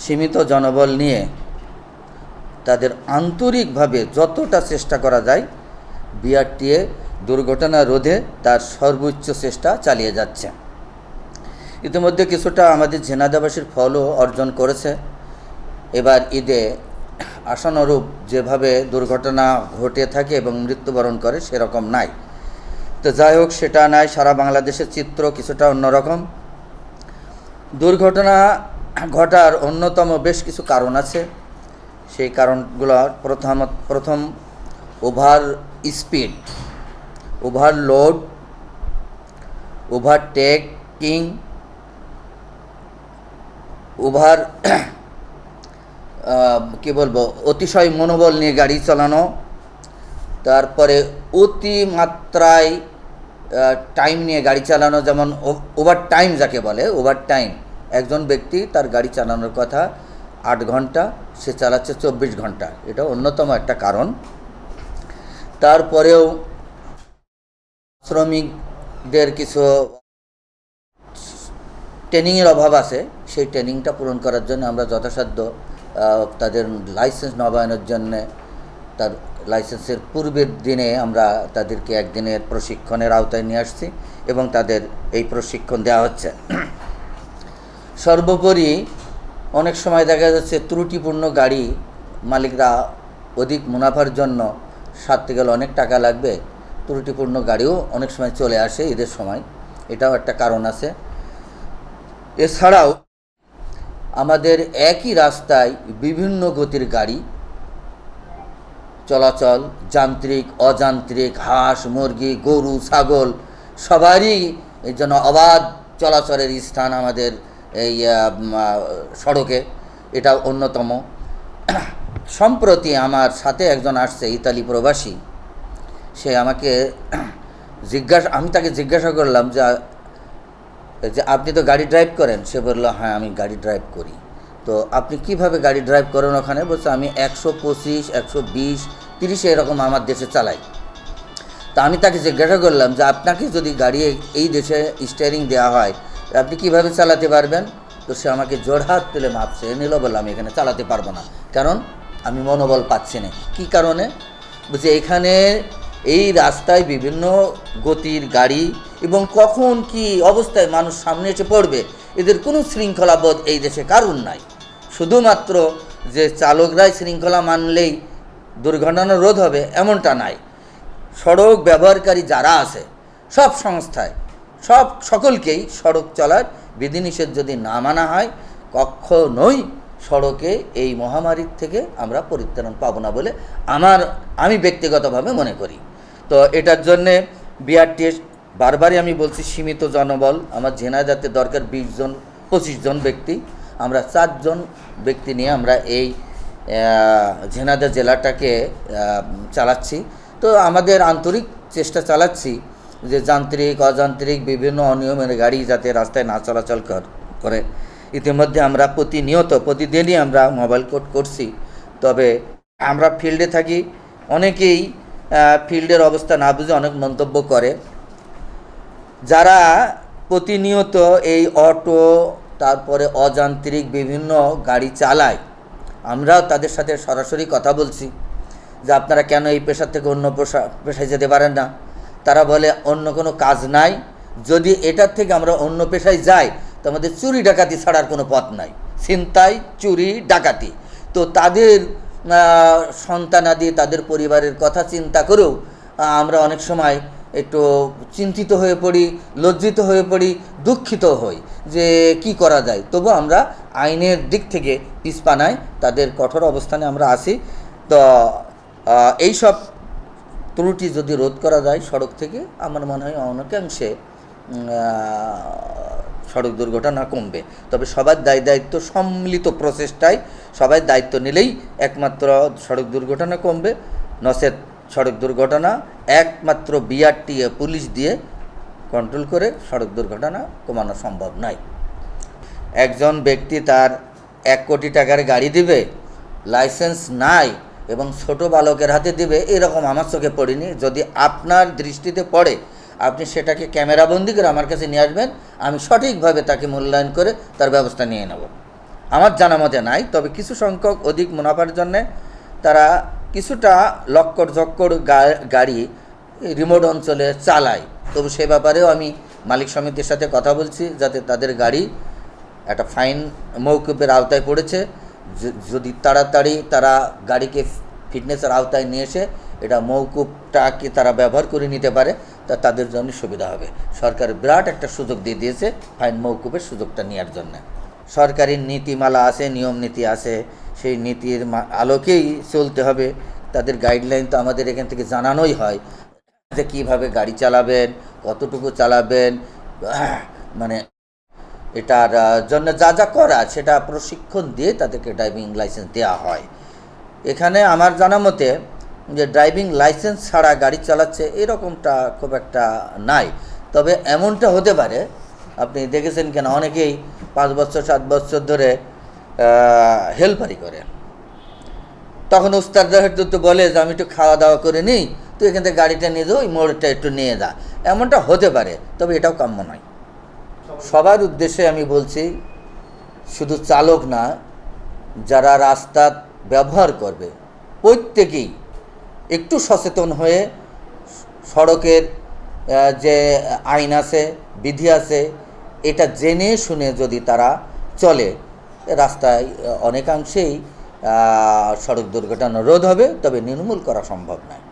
সীমিত জনবল নিয়ে তাদের আন্তরিকভাবে যতটা চেষ্টা করা যায় বিআরটিএ দুর্ঘটনা রোধে তার সর্বোচ্চ চেষ্টা চালিয়ে যাচ্ছে। ইতিমধ্যে কিছুটা আমাদের ঝিনাইদহবাসীর ফলও অর্জন করেছে। এবার ঈদে আশানুরূপ যেভাবে দুর্ঘটনা ঘটে থাকে এবং মৃত্যুবরণ করে সেরকম নাই। তো যাই হোক, সেটা নাই, সারা বাংলাদেশের চিত্র কিছুটা অন্যরকম। দুর্ঘটনা ঘটার অন্যতম বেশ কিছু কারণ আছে। সেই কারণগুলো প্রথম ওভার স্পিড, ওভারলোড, ওভারটেকিং, অতিশয় মনোবল নিয়ে গাড়ি চালানো, তারপরে অতিমাত্রায় টাইম নিয়ে গাড়ি চালানো, যেমন ওভার টাইম যাকে বলে। ওভার টাইম, একজন ব্যক্তি তার গাড়ি চালানোর কথা 8 ঘন্টা, সে চালাচ্ছে 24 ঘন্টা, এটা অন্যতম একটা কারণ। তারপরেও শ্রমিকদের কিছু ট্রেনিংয়ের অভাব আছে, সেই ট্রেনিংটা পূরণ করার জন্য আমরা যথাসাধ্য তাদের লাইসেন্স নবায়নের জন্যে তার লাইসেন্সের পূর্বের দিনে আমরা তাদেরকে একদিনের প্রশিক্ষণের আওতায় নিয়ে আসছি এবং তাদের এই প্রশিক্ষণ দেওয়া হচ্ছে। সর্বোপরি অনেক সময় দেখা যাচ্ছে ত্রুটিপূর্ণ গাড়ি মালিকরা অধিক মুনাফার জন্য সারতে গেলে অনেক টাকা লাগবে, ত্রুটিপূর্ণ গাড়িও অনেক সময় চলে আসে ঈদের সময়, এটাও একটা কারণ আছে। এছাড়াও আমাদের একই রাস্তায় বিভিন্ন গতির গাড়ি চলাচল, যান্ত্রিক, অযান্ত্রিক, হাঁস, মুরগি, গরু, ছাগল সবারই এই জন্য অবাধ চলাচলের স্থান আমাদের এই সড়কে, এটা অন্যতম। সম্প্রতি আমার সাথে একজন আসছে ইতালি প্রবাসী, সে আমাকে আমি তাকে জিজ্ঞাসা করলাম যে আপনি তো গাড়ি ড্রাইভ করেন? সে বলল হ্যাঁ, আমি গাড়ি ড্রাইভ করি। তো আপনি কিভাবে গাড়ি ড্রাইভ করেন ওখানে? বলছে আমি 125, 120, 30 এরকম আমার দেশে চালাই। তা আমি তাকে জিজ্ঞাসা করলাম যে আপনাকে যদি গাড়ি এই দেশে স্টিয়ারিং দেওয়া হয় আপনি কিভাবে চালাতে পারবেন? তো সে আমাকে জোড়হাত তুলে মাপ চেয়ে নিল, বললাম আমি এখানে চালাতে পারবো না, কারণ আমি মনোবল পাচ্ছি না। কী কারণে? বলছে এখানে এই রাস্তায় বিভিন্ন গতির গাড়ি এবং কখন কি অবস্থায় মানুষ সামনে এসে পড়বে এদের কোনো শৃঙ্খলাবোধ এই দেশে কারণ নাই। শুধুমাত্র যে চালকরাই শৃঙ্খলা মানলেই দুর্ঘটনা রোধ হবে এমনটা নাই। সড়ক ব্যবহারকারী যারা আছে সব সংস্থায় সকলকেই সড়ক চলার বিধিনিষেধ যদি না মানা হয় কখনোই সড়কে এই মহামারীর থেকে আমরা পরিত্রাণ পাবো না বলে আমি ব্যক্তিগতভাবে মনে করি। তো এটার জন্যে বিআরটিএ বারবারই আমি বলছি সীমিত জনবল আমার ঝিনাইদহতে দরকার 20-25 জন ব্যক্তি। আমরা 4 জন ব্যক্তি নিয়ে আমরা এই ঝিনাইদহ জেলাটাকে চালাচ্ছি। তো আমাদের আন্তরিক চেষ্টা চালাচ্ছি যে যান্ত্রিক, অযান্ত্রিক বিভিন্ন অনিয়মের গাড়ি যাতে রাস্তায় না চলাচল করে। ইতিমধ্যে আমরা প্রতিদিনই আমরা মোবাইল কোড করছি। তবে আমরা ফিল্ডে থাকি, অনেকেই ফিল্ডের অবস্থা না বুঝে অনেক মন্তব্য করে। যারা প্রতিনিয়ত এই অটো তারপরে অযান্ত্রিক বিভিন্ন গাড়ি চালায় আমরাও তাদের সাথে সরাসরি কথা বলছি যে আপনারা কেন এই পেশা থেকে অন্য পেশায় যেতে পারেন না? তারা বলে অন্য কোনো কাজ নাই, যদি এটার থেকে আমরা অন্য পেশায় যাই তো আমাদের চুরি ডাকাতি ছাড়ার কোনো পথ নাই, ছিনতাই, চুরি, ডাকাতি। তো তাদের সন্তানাদি, তাদের পরিবারের কথা চিন্তা করেও আমরা অনেক সময় একটু চিন্তিত হয়ে পড়ি, লজ্জিত হয়ে পড়ি, দুঃখিত হই যে কি করা যায়। তবু আমরা আইনের দিক থেকে পিছপানায় তাদের কঠোর অবস্থানে আমরা আছি। তো এই সব ত্রুটি যদি রোধ করা যায় সড়ক থেকে, আমার মনে হয় অনেকাংশে সড়ক দুর্ঘটনা কমবে। তবে সবার দায়িত্ব, সম্মিলিত প্রচেষ্টায় সবাই দায়িত্ব নিলেই একমাত্র সড়ক দুর্ঘটনা কমবে। নচেত সড়ক দুর্ঘটনা একমাত্র বিআরটিএ পুলিশ দিয়ে কন্ট্রোল করে সড়ক দুর্ঘটনা কমানো সম্ভব নয়। একজন ব্যক্তি তার 1 কোটি টাকার গাড়ি দিবে, লাইসেন্স নাই এবং ছোট বালকের হাতে দিবে, এরকম আমার চোখে পড়েনি। যদি আপনার দৃষ্টিতে পড়ে আপনি সেটাকে ক্যামেরাবন্দি করে আমার কাছে নিয়ে আসবেন, আমি সঠিকভাবে তাকে মূল্যায়ন করে তার ব্যবস্থা নিয়ে নেব। আমার জানা মতে নাই, তবে কিছু সংখ্যক অধিক মুনাফার জন্যে তারা কিছুটা লক্কর ঝক্কর গাড়ি রিমোট অঞ্চলে চালায়। তবু সে ব্যাপারেও আমি মালিক সমিতির সাথে কথা বলছি, যাতে তাদের গাড়ি একটা ফাইন মওকুফের আওতায় পড়েছে, যদি তাড়াতাড়ি তারা গাড়িকে ফিটনেসের আওতায় নিয়ে এসে এটা মওকুফটাকে তারা ব্যবহার করে নিতে পারে, তা তাদের জন্য সুবিধা হবে। সরকার বিরাট একটা সুযোগ দিয়ে দিয়েছে ফাইন মওকুফের সুযোগটা নেওয়ার জন্য। সরকারি নীতিমালা আছে, নিয়ম নীতি আছে, সেই নীতির আলোকেই চলতে হবে। তাদের গাইডলাইন তো আমাদের এখান থেকে জানানোই হয় যে কীভাবে গাড়ি চালাবেন, কতটুকু চালাবেন, মানে এটার জন্য যা যা করা সেটা প্রশিক্ষণ দিয়ে তাদেরকে ড্রাইভিং লাইসেন্স দেওয়া হয়। এখানে আমার জানা মতে যে ড্রাইভিং লাইসেন্স ছাড়া গাড়ি চালাচ্ছে এরকমটা খুব একটা নাই। তবে এমনটা হতে পারে, আপনি দেখেছেন কেন অনেকেই 5 বছর 7 বছর ধরে হেল্পারি করে, তখন উস্তাদরা হয়তো বলে যে আমি একটু খাওয়া দাওয়া করে নিই, তুই এখান থেকে গাড়িটা নিয়ে যাও, ওই মোড়টা একটু নিয়ে যা, এমনটা হতে পারে। তবে এটাও কাম্য নয়। সবার উদ্দেশ্যে আমি বলছি, শুধু চালক না, যারা রাস্তা ব্যবহার করবে প্রত্যেকেই একটু সচেতন হয়ে সড়কের যে আইন আছে, বিধি আছে, এটা জেনে শুনে যদি তারা চলে, রাস্তায় অনেকাংশেই সড়ক দুর্ঘটনা রোধ হবে, তবে নির্মূল করা সম্ভব নয়।